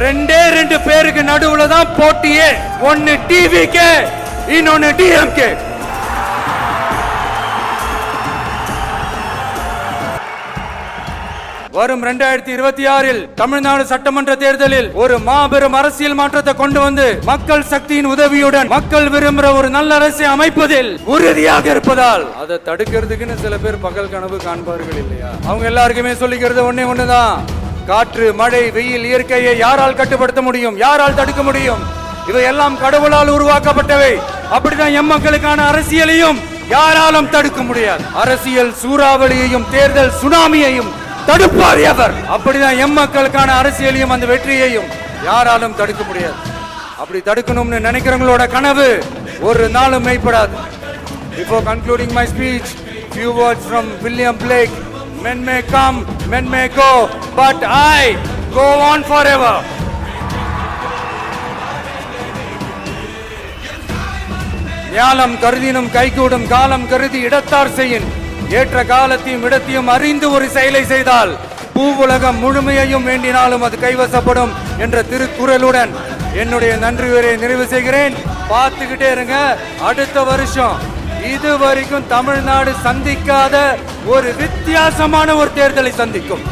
ரெண்டு பேருக்கு நடுவுல தான் போட்டியே. ஒன்னு டிவிகே, இன்னொன்னு டிஎம்கே. வரும் 2026 தமிழ்நாடு சட்டமன்ற தேர்தலில் ஒரு மாபெரும் அரசியல் மாற்றத்தை கொண்டு வந்து மக்கள் சக்தியின் உதவியுடன் மக்கள் விரும்புகிற ஒரு நல்ல அரசை அமைப்பதில் உறுதியாக இருப்பதால் அதை தடுக்கிறதுக்குன்னு சில பேர் பகல் கனவு காண்பார்கள் இல்லையா? அவங்க எல்லாருக்குமே சொல்லிக்கிறது ஒண்ணுதான். காற்று, மழை, வெயில், இயற்கையை யாரால் கட்டுப்படுத்த முடியும்? யாரால் தடுக்க முடியும்? இவை எல்லாம் கடவுளால் உருவாக்கப்பட்டவை. அப்படிதான் எம் மக்களுக்கான அரசியலையும் யாராலும் தடுக்க முடியாது. அரசியல் சூறாவளியையும் தேர்தல் சுனாமியையும் தடுப்பார் எவர். அப்படிதான் எம் மக்களுக்கான அரசியலையும் அந்த வெற்றியையும் யாராலும் தடுக்க முடியாது. அப்படி தடுக்கணும்னு நினைக்கிறவங்களோட கனவு ஒரு நாளும் மெய்ப்படாது. Before concluding my speech, few words from William Blake. Men may come, men may go, but I go on forever. ஞாலம் கருதினும் கைகூடும் காலம் கருதி இடத்தார் செய்யின். ஏற்ற காலத்தையும் இடத்தையும் அறிந்து ஒரு செயலை செய்தால் பூவுலகம் முழுமையையும் வேண்டினாலும் அது கைவசப்படும் என்ற திருக்குறளுடன் என்னுடைய நன்றி உரையை நிறைவு செய்கிறேன். பார்த்துக்கிட்டே இருங்க. அடுத்த வருஷம் இதுவரைக்கும் தமிழ்நாடு சந்திக்காத ஒரு வித்தியாசமான ஒரு தேர்தலை சந்திக்கும்.